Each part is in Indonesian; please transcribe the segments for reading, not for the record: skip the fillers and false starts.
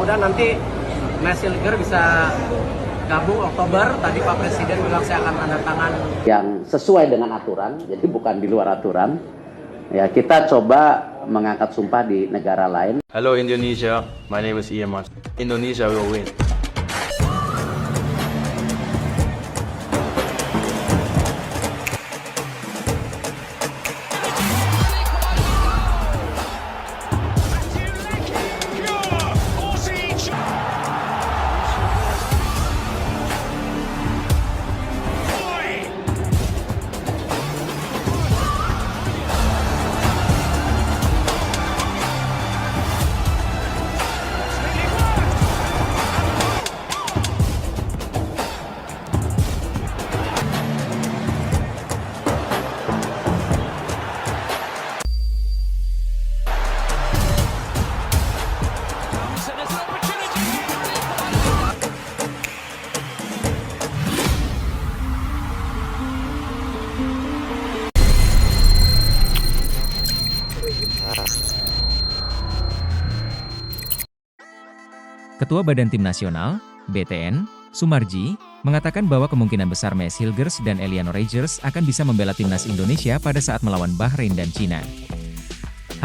mudah-mudahan nanti Max Hilger bisa gabung Oktober. Tadi Pak Presiden bilang saya akan tanda tangan yang sesuai dengan aturan, jadi bukan di luar aturan. Ya, kita coba mengangkat sumpah di negara lain. Hello Indonesia, my name is Ian Mas. Indonesia will win. Ketua Badan Tim Nasional, BTN, Sumarji, mengatakan bahwa kemungkinan besar Max Hilger dan Eliano Rogers akan bisa membela timnas Indonesia pada saat melawan Bahrain dan Cina.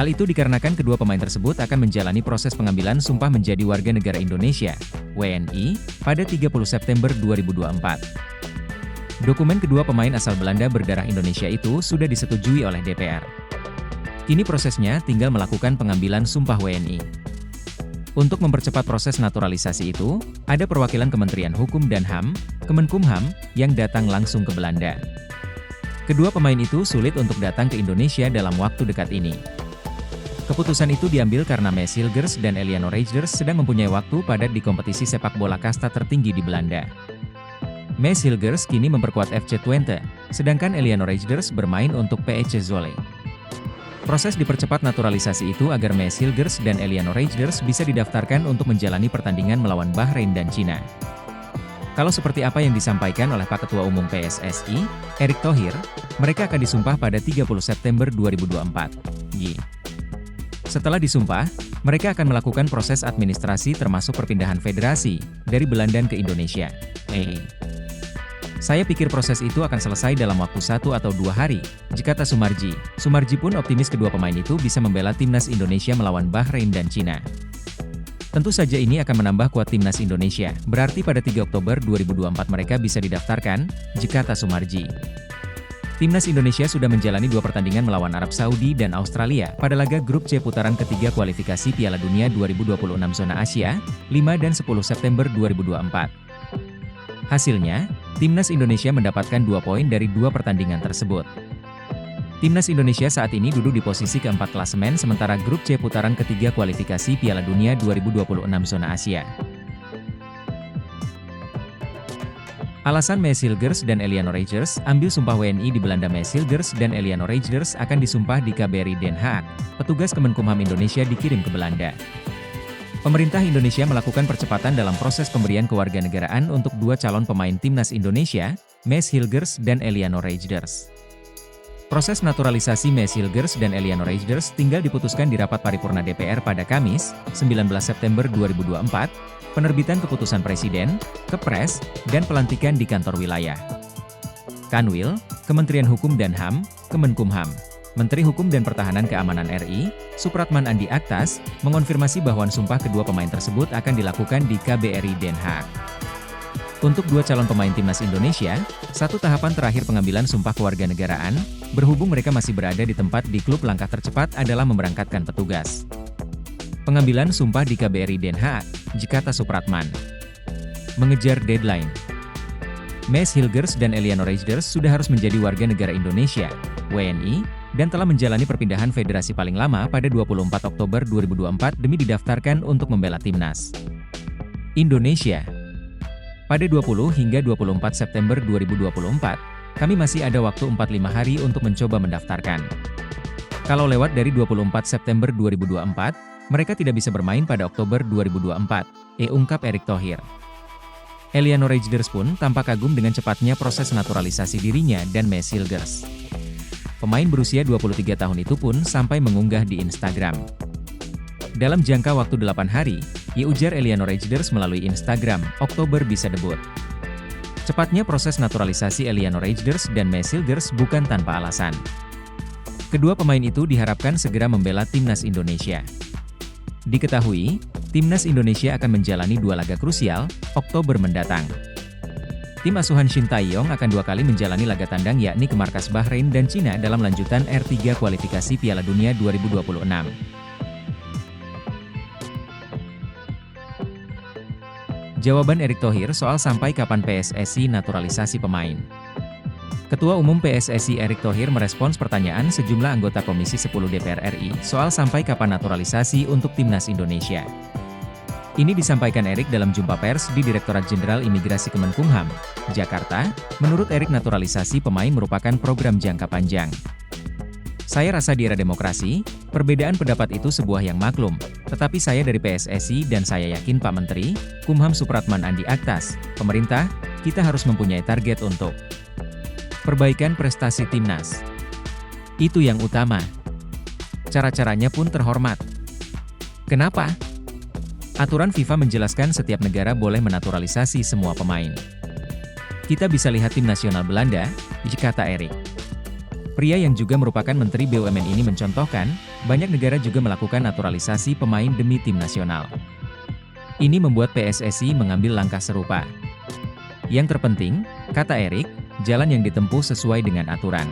Hal itu dikarenakan kedua pemain tersebut akan menjalani proses pengambilan sumpah menjadi warga negara Indonesia, WNI, pada 30 September 2024. Dokumen kedua pemain asal Belanda berdarah Indonesia itu sudah disetujui oleh DPR. Kini prosesnya tinggal melakukan pengambilan sumpah WNI. Untuk mempercepat proses naturalisasi itu, ada perwakilan Kementerian Hukum dan HAM, Kemenkumham, yang datang langsung ke Belanda. Kedua pemain itu sulit untuk datang ke Indonesia dalam waktu dekat ini. Keputusan itu diambil karena Max Hilger dan Eliano Rogers sedang mempunyai waktu padat di kompetisi sepak bola kasta tertinggi di Belanda. Max Hilger kini memperkuat FC Twente, sedangkan Eliano Rogers bermain untuk PSC Zwolle. Proses dipercepat naturalisasi itu agar Max Hilger dan Eliano Rogers bisa didaftarkan untuk menjalani pertandingan melawan Bahrain dan Cina. Kalau seperti apa yang disampaikan oleh Pak Ketua Umum PSSI, Erick Thohir, mereka akan disumpah pada 30 September 2024. Setelah disumpah, mereka akan melakukan proses administrasi termasuk perpindahan federasi dari Belanda ke Indonesia. Saya pikir proses itu akan selesai dalam waktu 1 atau 2 hari, kata Sumarji. Sumarji pun optimis kedua pemain itu bisa membela timnas Indonesia melawan Bahrain dan Cina. Tentu saja ini akan menambah kuat timnas Indonesia, berarti pada 3 Oktober 2024 mereka bisa didaftarkan, kata Sumarji. Timnas Indonesia sudah menjalani 2 pertandingan melawan Arab Saudi dan Australia pada laga grup C putaran ketiga kualifikasi Piala Dunia 2026 zona Asia, 5 dan 10 September 2024. Hasilnya, timnas Indonesia mendapatkan 2 poin dari 2 pertandingan tersebut. Timnas Indonesia saat ini duduk di posisi keempat klasemen sementara grup C putaran ketiga kualifikasi Piala Dunia 2026 zona Asia. Alasan Max Hilger dan Eliano Rogers ambil sumpah WNI di Belanda. Max Hilger dan Eliano Rogers akan disumpah di KBRI Den Haag. Petugas Kemenkumham Indonesia dikirim ke Belanda. Pemerintah Indonesia melakukan percepatan dalam proses pemberian kewarganegaraan untuk 2 calon pemain timnas Indonesia, Max Hilger dan Eliano Rogers. Proses naturalisasi Max Hilger dan Eliano Rogers tinggal diputuskan di rapat paripurna DPR pada Kamis, 19 September 2024, penerbitan keputusan Presiden, Kepres, dan pelantikan di kantor wilayah. Kanwil, Kementerian Hukum dan HAM, Kemenkumham. Menteri Hukum dan Pertahanan Keamanan RI, Supratman Andi Aktas, mengonfirmasi bahwa sumpah kedua pemain tersebut akan dilakukan di KBRI Den Haag. Untuk 2 calon pemain timnas Indonesia, 1 tahapan terakhir pengambilan sumpah kewarganegaraan, berhubung mereka masih berada di tempat di klub langkah tercepat adalah memberangkatkan petugas. Pengambilan sumpah di KBRI Den Haag, kata Supratman. Mengejar deadline. Max Hilger dan Eliano Rogers sudah harus menjadi warga negara Indonesia, WNI, dan telah menjalani perpindahan federasi paling lama pada 24 Oktober 2024 demi didaftarkan untuk membela timnas Indonesia. Pada 20 hingga 24 September 2024, kami masih ada waktu 45 hari untuk mencoba mendaftarkan. Kalau lewat dari 24 September 2024, mereka tidak bisa bermain pada Oktober 2024, ungkap Erick Thohir. Eliano Rogers pun tampak kagum dengan cepatnya proses naturalisasi dirinya dan Max Hilger. Pemain berusia 23 tahun itu pun sampai mengunggah di Instagram. Dalam jangka waktu 8 hari, ia ujar Eliano Reijers melalui Instagram, Oktober bisa debut. Cepatnya proses naturalisasi Eliano Reijers dan Mesilgers bukan tanpa alasan. Kedua pemain itu diharapkan segera membela timnas Indonesia. Diketahui, timnas Indonesia akan menjalani 2 laga krusial, Oktober mendatang. Tim asuhan Shin Tae-yong akan 2 kali menjalani laga tandang yakni ke markas Bahrain dan Cina dalam lanjutan R3 kualifikasi Piala Dunia 2026. Jawaban Erick Thohir soal sampai kapan PSSI naturalisasi pemain. Ketua Umum PSSI Erick Thohir merespons pertanyaan sejumlah anggota Komisi 10 DPR RI soal sampai kapan naturalisasi untuk timnas Indonesia. Ini disampaikan Erick dalam jumpa pers di Direktorat Jenderal Imigrasi Kemenkumham, Jakarta. Menurut Erick, naturalisasi pemain merupakan program jangka panjang. Saya rasa di era demokrasi, perbedaan pendapat itu sebuah yang maklum, tetapi saya dari PSSI dan saya yakin Pak Menteri, Kumham Supratman Andi Aktas, pemerintah, kita harus mempunyai target untuk perbaikan prestasi timnas. Itu yang utama. Cara-caranya pun terhormat. Kenapa? Aturan FIFA menjelaskan setiap negara boleh menaturalisasi semua pemain. Kita bisa lihat tim nasional Belanda, kata Erick. Pria yang juga merupakan Menteri BUMN ini mencontohkan, banyak negara juga melakukan naturalisasi pemain demi tim nasional. Ini membuat PSSI mengambil langkah serupa. Yang terpenting, kata Erick, jalan yang ditempuh sesuai dengan aturan.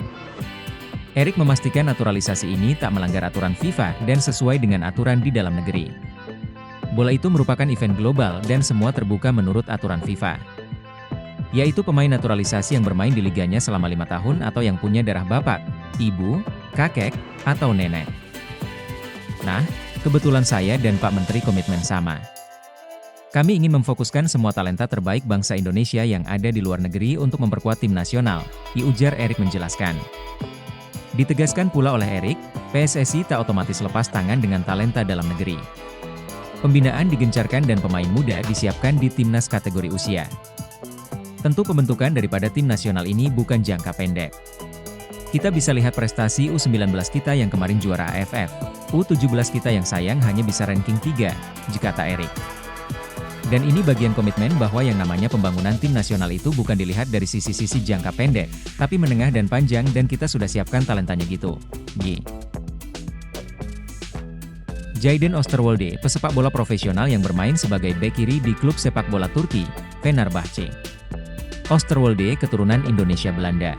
Erick memastikan naturalisasi ini tak melanggar aturan FIFA dan sesuai dengan aturan di dalam negeri. Bola itu merupakan event global dan semua terbuka menurut aturan FIFA. Yaitu pemain naturalisasi yang bermain di liganya selama 5 tahun atau yang punya darah bapak, ibu, kakek, atau nenek. Nah, kebetulan saya dan Pak Menteri komitmen sama. Kami ingin memfokuskan semua talenta terbaik bangsa Indonesia yang ada di luar negeri untuk memperkuat tim nasional, ujar Erick menjelaskan. Ditegaskan pula oleh Erick, PSSI tak otomatis lepas tangan dengan talenta dalam negeri. Pembinaan digencarkan dan pemain muda disiapkan di timnas kategori usia. Tentu pembentukan daripada tim nasional ini bukan jangka pendek. Kita bisa lihat prestasi U19 kita yang kemarin juara AFF, U17 kita yang sayang hanya bisa ranking 3, kata Erick. Dan ini bagian komitmen bahwa yang namanya pembangunan tim nasional itu bukan dilihat dari sisi-sisi jangka pendek, tapi menengah dan panjang dan kita sudah siapkan talentanya gitu. Jayden Osterwolde, pesepak bola profesional yang bermain sebagai bek kiri di klub sepak bola Turki, Fenerbahce. Osterwolde keturunan Indonesia Belanda.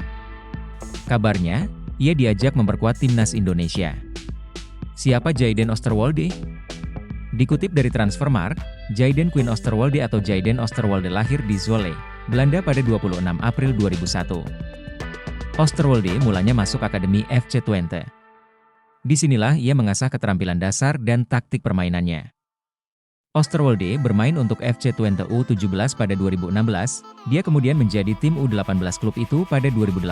Kabarnya, ia diajak memperkuat timnas Indonesia. Siapa Jayden Osterwolde? Dikutip dari Transfermarkt, Jayden Quinn Osterwolde atau Jayden Osterwolde lahir di Zwolle, Belanda pada 26 April 2001. Osterwolde mulanya masuk Akademi FC Twente. Disinilah ia mengasah keterampilan dasar dan taktik permainannya. Osterwolde bermain untuk FC Twente U17 pada 2016, dia kemudian menjadi tim U18 klub itu pada 2018.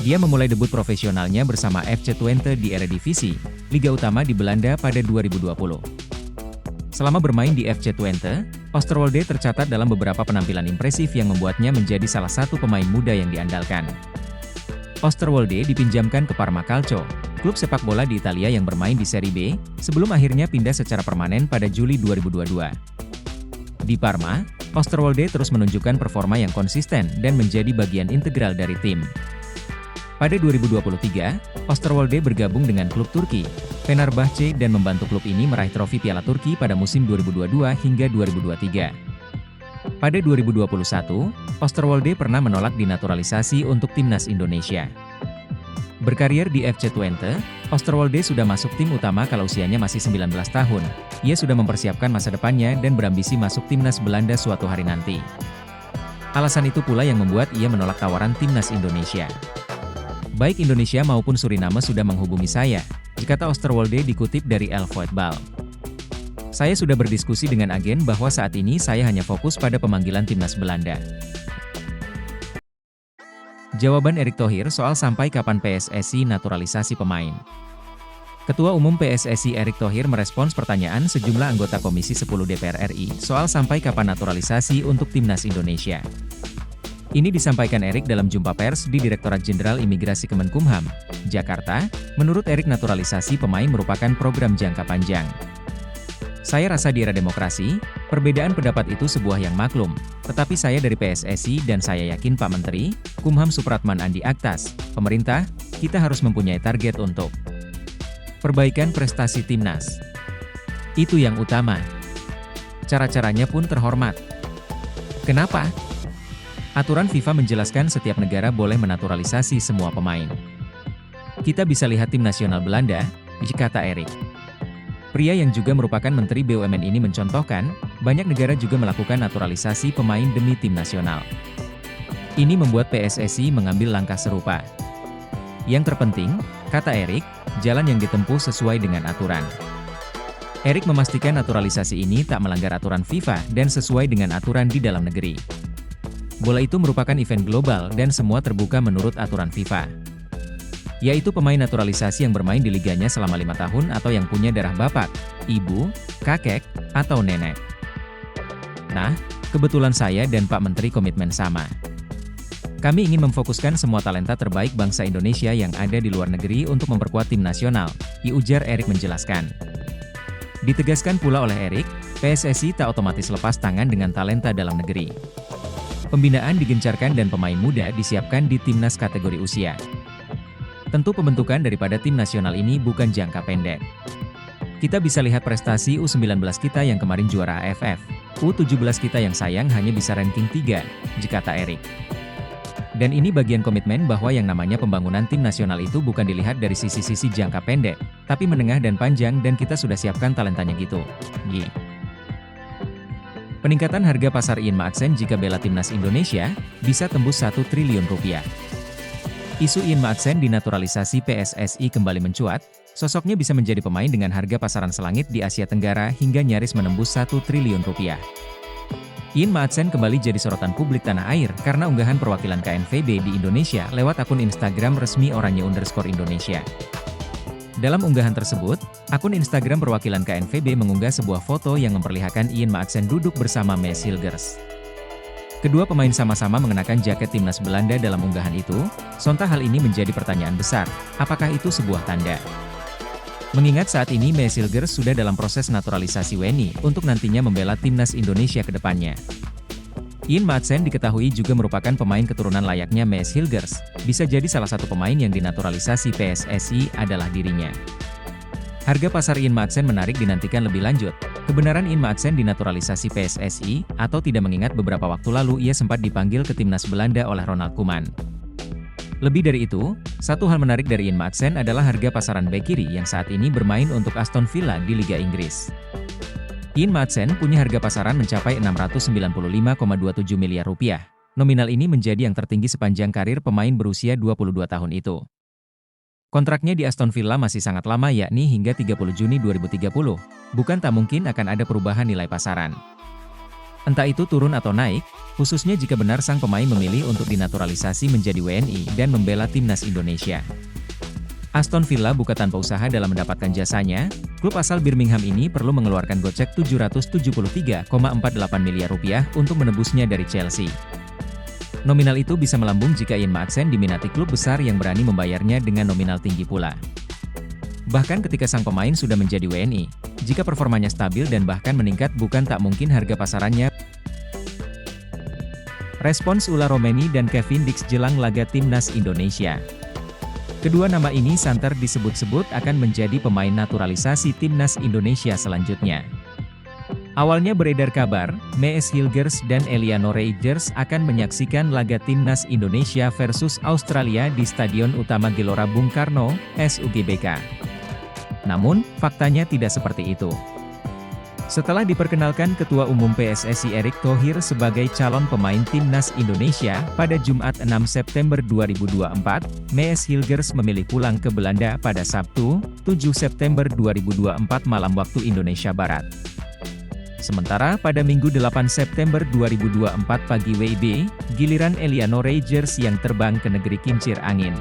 Dia memulai debut profesionalnya bersama FC Twente di Eredivisie, Liga Utama di Belanda pada 2020. Selama bermain di FC Twente, Osterwolde tercatat dalam beberapa penampilan impresif yang membuatnya menjadi salah satu pemain muda yang diandalkan. Osterwolde dipinjamkan ke Parma Calcio, klub sepak bola di Italia yang bermain di Serie B, sebelum akhirnya pindah secara permanen pada Juli 2022. Di Parma, Osterwolde terus menunjukkan performa yang konsisten dan menjadi bagian integral dari tim. Pada 2023, Osterwolde bergabung dengan klub Turki, Fenerbahce dan membantu klub ini meraih trofi Piala Turki pada musim 2022 hingga 2023. Pada 2021, Osterwolde pernah menolak dinaturalisasi untuk timnas Indonesia. Berkarier di FC Twente, Osterwolde sudah masuk tim utama kalau usianya masih 19 tahun. Ia sudah mempersiapkan masa depannya dan berambisi masuk timnas Belanda suatu hari nanti. Alasan itu pula yang membuat ia menolak tawaran timnas Indonesia. Baik Indonesia maupun Suriname sudah menghubungi saya, kata Osterwolde dikutip dari El Voetbal. Saya sudah berdiskusi dengan agen bahwa saat ini saya hanya fokus pada pemanggilan timnas Belanda. Jawaban Erick Thohir soal sampai kapan PSSI naturalisasi pemain. Ketua Umum PSSI Erick Thohir merespons pertanyaan sejumlah anggota Komisi 10 DPR RI soal sampai kapan naturalisasi untuk timnas Indonesia. Ini disampaikan Erik dalam jumpa pers di Direktorat Jenderal Imigrasi Kemenkumham, Jakarta. Menurut Erik, naturalisasi pemain merupakan program jangka panjang. Saya rasa di era demokrasi, perbedaan pendapat itu sebuah yang maklum. Tetapi saya dari PSSI dan saya yakin Pak Menteri, Kumham Supratman Andi Aktas, pemerintah, kita harus mempunyai target untuk perbaikan prestasi timnas. Itu yang utama. Cara-caranya pun terhormat. Kenapa? Aturan FIFA menjelaskan setiap negara boleh menaturalisasi semua pemain. Kita bisa lihat tim nasional Belanda, kata Erik. Pria yang juga merupakan Menteri BUMN ini mencontohkan, banyak negara juga melakukan naturalisasi pemain demi tim nasional. Ini membuat PSSI mengambil langkah serupa. Yang terpenting, kata Erik, jalan yang ditempuh sesuai dengan aturan. Erik memastikan naturalisasi ini tak melanggar aturan FIFA dan sesuai dengan aturan di dalam negeri. Bola itu merupakan event global dan semua terbuka menurut aturan FIFA. Yaitu pemain naturalisasi yang bermain di liganya selama 5 tahun atau yang punya darah bapak, ibu, kakek, atau nenek. Nah, kebetulan saya dan Pak Menteri komitmen sama. Kami ingin memfokuskan semua talenta terbaik bangsa Indonesia yang ada di luar negeri untuk memperkuat tim nasional, ujar Erik menjelaskan. Ditegaskan pula oleh Erik, PSSI tak otomatis lepas tangan dengan talenta dalam negeri. Pembinaan digencarkan dan pemain muda disiapkan di timnas kategori usia. Tentu pembentukan daripada tim nasional ini bukan jangka pendek. Kita bisa lihat prestasi U19 kita yang kemarin juara AFF, U17 kita yang sayang hanya bisa ranking 3, kata Erik. Dan ini bagian komitmen bahwa yang namanya pembangunan tim nasional itu bukan dilihat dari sisi-sisi jangka pendek, tapi menengah dan panjang dan kita sudah siapkan talentanya gitu. Peningkatan harga pasar Ian Maatsen jika bela timnas Indonesia, bisa tembus 1 triliun rupiah. Isu Ian Maatsen dinaturalisasi PSSI kembali mencuat, sosoknya bisa menjadi pemain dengan harga pasaran selangit di Asia Tenggara hingga nyaris menembus 1 triliun rupiah. Ian Maatsen kembali jadi sorotan publik tanah air karena unggahan perwakilan KNVB di Indonesia lewat akun Instagram resmi Oranye_Indonesia. Dalam unggahan tersebut, akun Instagram perwakilan KNVB mengunggah sebuah foto yang memperlihatkan Ian Maatsen duduk bersama Mees Hilgers. Kedua pemain sama-sama mengenakan jaket timnas Belanda dalam unggahan itu, sontak hal ini menjadi pertanyaan besar, apakah itu sebuah tanda? Mengingat saat ini Mees Hilgers sudah dalam proses naturalisasi WNI untuk nantinya membela timnas Indonesia ke depannya. Ian Maatsen diketahui juga merupakan pemain keturunan layaknya Mees Hilgers, bisa jadi salah satu pemain yang dinaturalisasi PSSI adalah dirinya. Harga pasar Ian Maatsen menarik dinantikan lebih lanjut. Kebenaran Ian Maatsen dinaturalisasi PSSI, atau tidak, mengingat beberapa waktu lalu ia sempat dipanggil ke timnas Belanda oleh Ronald Koeman. Lebih dari itu, satu hal menarik dari Ian Maatsen adalah harga pasaran bek kiri yang saat ini bermain untuk Aston Villa di Liga Inggris. Ian Maatsen punya harga pasaran mencapai 695,27 miliar rupiah. Nominal ini menjadi yang tertinggi sepanjang karir pemain berusia 22 tahun itu. Kontraknya di Aston Villa masih sangat lama, yakni hingga 30 Juni 2030. Bukan tak mungkin akan ada perubahan nilai pasaran. Entah itu turun atau naik, khususnya jika benar sang pemain memilih untuk dinaturalisasi menjadi WNI dan membela timnas Indonesia. Aston Villa bukan tanpa usaha dalam mendapatkan jasanya, klub asal Birmingham ini perlu mengeluarkan gocek 773,48 miliar rupiah untuk menebusnya dari Chelsea. Nominal itu bisa melambung jika Ian Maatsen diminati klub besar yang berani membayarnya dengan nominal tinggi pula. Bahkan ketika sang pemain sudah menjadi WNI, jika performanya stabil dan bahkan meningkat, bukan tak mungkin harga pasarannya. Respons Ula Romeni dan Kevin Dix jelang laga timnas Indonesia. Kedua nama ini santer disebut-sebut akan menjadi pemain naturalisasi timnas Indonesia selanjutnya. Awalnya beredar kabar, Mees Hilgers dan Eleanor Rogers akan menyaksikan laga timnas Indonesia versus Australia di Stadion Utama Gelora Bung Karno, SUGBK. Namun, faktanya tidak seperti itu. Setelah diperkenalkan Ketua Umum PSSI Erick Thohir sebagai calon pemain timnas Indonesia pada Jumat 6 September 2024, Mees Hilgers memilih pulang ke Belanda pada Sabtu, 7 September 2024 malam waktu Indonesia Barat. Sementara pada Minggu 8 September 2024 pagi WIB, giliran Eleanor Rogers yang terbang ke negeri kincir angin.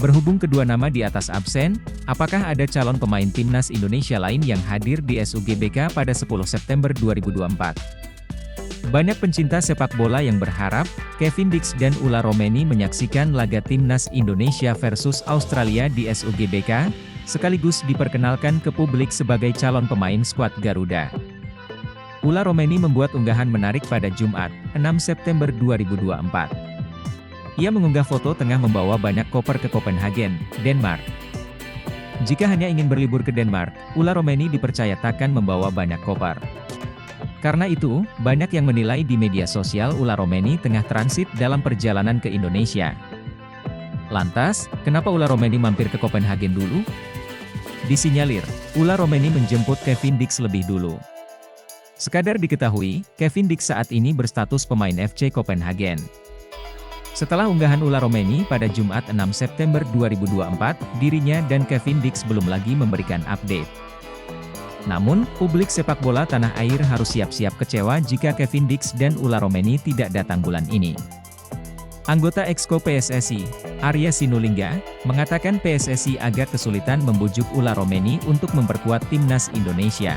Berhubung kedua nama di atas absen, apakah ada calon pemain timnas Indonesia lain yang hadir di SUGBK pada 10 September 2024? Banyak pencinta sepak bola yang berharap, Kevin Dix dan Ula Romeni menyaksikan laga Timnas Indonesia versus Australia di SUGBK, sekaligus diperkenalkan ke publik sebagai calon pemain skuad Garuda. Ula Romeni membuat unggahan menarik pada Jumat, 6 September 2024. Ia mengunggah foto tengah membawa banyak koper ke Copenhagen, Denmark. Jika hanya ingin berlibur ke Denmark, Ula Romeni dipercaya takkan membawa banyak koper. Karena itu, banyak yang menilai di media sosial Ula Romeni tengah transit dalam perjalanan ke Indonesia. Lantas, kenapa Ula Romeni mampir ke Copenhagen dulu? Disinyalir, Ula Romeni menjemput Kevin Dix lebih dulu. Sekadar diketahui, Kevin Dix saat ini berstatus pemain FC Copenhagen. Setelah unggahan Ula Romeni pada Jumat 6 September 2024, dirinya dan Kevin Dix belum lagi memberikan update. Namun, publik sepak bola tanah air harus siap-siap kecewa jika Kevin Dix dan Ula Romeni tidak datang bulan ini. Anggota Exco PSSI, Arya Sinulinga, mengatakan PSSI agak kesulitan membujuk Ula Romeni untuk memperkuat timnas Indonesia.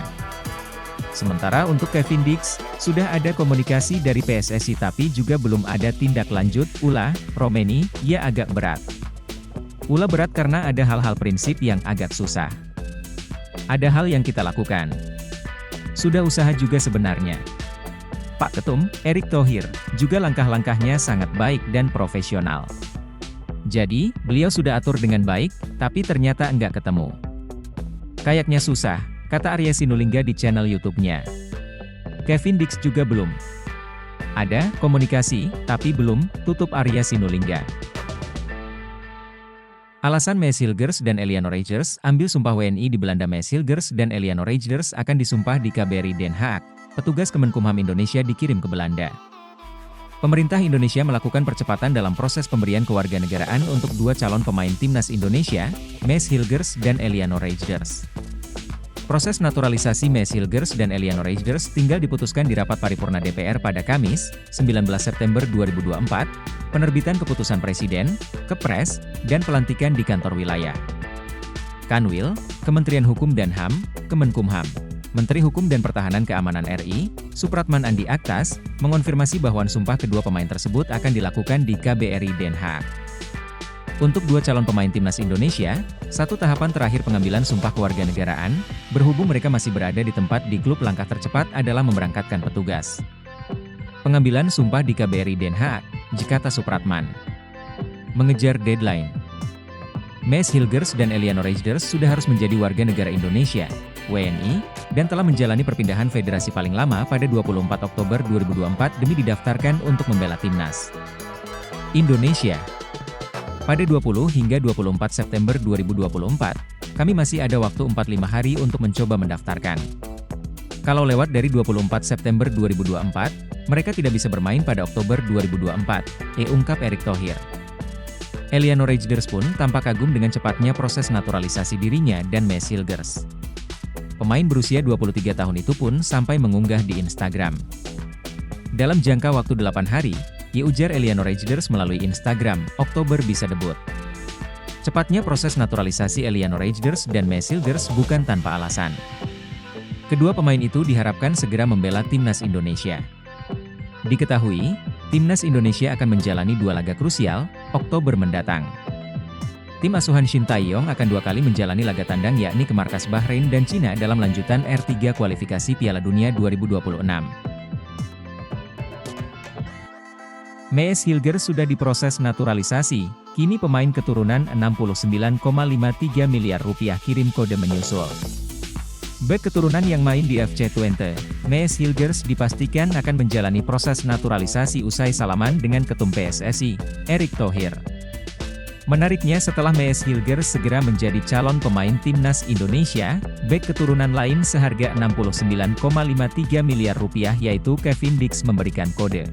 Sementara untuk Kevin Dix, sudah ada komunikasi dari PSSI tapi juga belum ada tindak lanjut. Ula Romeni, ya agak berat. Ula berat karena ada hal-hal prinsip yang agak susah. Ada hal yang kita lakukan. Sudah usaha juga sebenarnya. Pak Ketum, Erick Thohir, juga langkah-langkahnya sangat baik dan profesional. Jadi, beliau sudah atur dengan baik, tapi ternyata enggak ketemu. Kayaknya susah, kata Arya Sinulinga di channel YouTube-nya. Kevin Dix juga belum. Ada komunikasi, tapi belum, tutup Arya Sinulinga. Alasan Mees Hilgers dan Eliano Reijers ambil sumpah WNI di Belanda. Mees Hilgers dan Eliano Reijers akan disumpah di KBRI Den Haag. Petugas Kemenkumham Indonesia dikirim ke Belanda. Pemerintah Indonesia melakukan percepatan dalam proses pemberian kewarganegaraan untuk dua calon pemain timnas Indonesia, Mees Hilgers dan Eliano Reijers. Proses naturalisasi Mees Hilgers dan Eliano Reijers tinggal diputuskan di rapat paripurna DPR pada Kamis, 19 September 2024, penerbitan keputusan Presiden, Kepres, dan pelantikan di kantor wilayah. Kanwil, Kementerian Hukum dan HAM, Kemenkumham, Menteri Hukum dan Pertahanan Keamanan RI, Supratman Andi Aktas, mengonfirmasi bahwa sumpah kedua pemain tersebut akan dilakukan di KBRI Den Haag. Untuk dua calon pemain timnas Indonesia, satu tahapan terakhir pengambilan sumpah kewarganegaraan, berhubung mereka masih berada di tempat di klub, langkah tercepat adalah memberangkatkan petugas. Pengambilan sumpah di KBRI Den Haag, Jakarta. Supratman mengejar deadline. Mees Hilgers dan Eliano Reijers sudah harus menjadi warga negara Indonesia, WNI, dan telah menjalani perpindahan federasi paling lama pada 24 Oktober 2024 demi didaftarkan untuk membela timnas Indonesia. Pada 20 hingga 24 September 2024, kami masih ada waktu 45 hari untuk mencoba mendaftarkan. Kalau lewat dari 24 September 2024, mereka tidak bisa bermain pada Oktober 2024, ungkap Erick Thohir. Eliano Reijers pun tampak kagum dengan cepatnya proses naturalisasi dirinya dan Mees Hilgers. Pemain berusia 23 tahun itu pun sampai mengunggah di Instagram. Dalam jangka waktu 8 hari, ujar Eliano Reijers melalui Instagram, Oktober bisa debut. Cepatnya proses naturalisasi Eliano Reijers dan Mees Hilgers bukan tanpa alasan. Kedua pemain itu diharapkan segera membela timnas Indonesia. Diketahui, timnas Indonesia akan menjalani dua laga krusial, Oktober mendatang. Tim asuhan Shin Tae-yong akan dua kali menjalani laga tandang yakni ke markas Bahrain dan Cina dalam lanjutan R3 kualifikasi Piala Dunia 2026. Mees Hilgers sudah diproses naturalisasi, kini pemain keturunan 69,53 miliar rupiah kirim kode menyusul. Bek keturunan yang main di FC Twente, Mees Hilgers dipastikan akan menjalani proses naturalisasi usai salaman dengan Ketum PSSI, Erick Thohir. Menariknya setelah Mees Hilgers segera menjadi calon pemain timnas Indonesia, bek keturunan lain seharga 69,53 miliar rupiah yaitu Kevin Dix memberikan kode.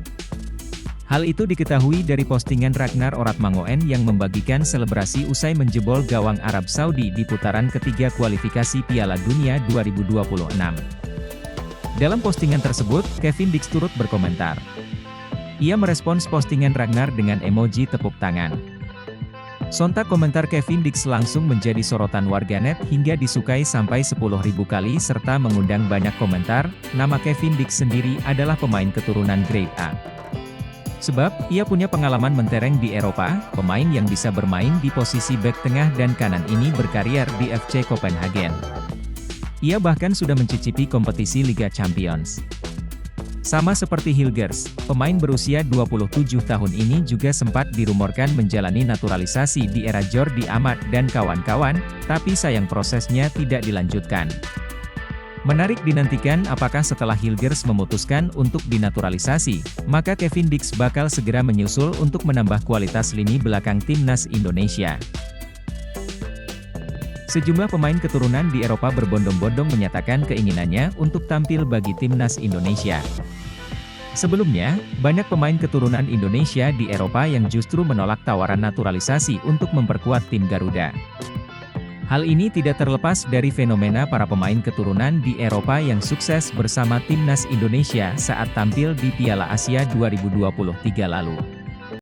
Hal itu diketahui dari postingan Ragnar Oratmangoen yang membagikan selebrasi usai menjebol gawang Arab Saudi di putaran ketiga kualifikasi Piala Dunia 2026. Dalam postingan tersebut, Kevin Dix turut berkomentar. Ia merespons postingan Ragnar dengan emoji tepuk tangan. Sontak komentar Kevin Dix langsung menjadi sorotan warganet hingga disukai sampai 10.000 kali serta mengundang banyak komentar. Nama Kevin Dix sendiri adalah pemain keturunan Grade A. Sebab, ia punya pengalaman mentereng di Eropa, pemain yang bisa bermain di posisi bek tengah dan kanan ini berkarier di FC Copenhagen. Ia bahkan sudah mencicipi kompetisi Liga Champions. Sama seperti Hilgers, pemain berusia 27 tahun ini juga sempat dirumorkan menjalani naturalisasi di era Jordi Amat dan kawan-kawan, tapi sayang prosesnya tidak dilanjutkan. Menarik dinantikan apakah setelah Hilgers memutuskan untuk dinaturalisasi, maka Kevin Dix bakal segera menyusul untuk menambah kualitas lini belakang timnas Indonesia. Sejumlah pemain keturunan di Eropa berbondong-bondong menyatakan keinginannya untuk tampil bagi timnas Indonesia. Sebelumnya, banyak pemain keturunan Indonesia di Eropa yang justru menolak tawaran naturalisasi untuk memperkuat tim Garuda. Hal ini tidak terlepas dari fenomena para pemain keturunan di Eropa yang sukses bersama timnas Indonesia saat tampil di Piala Asia 2023 lalu.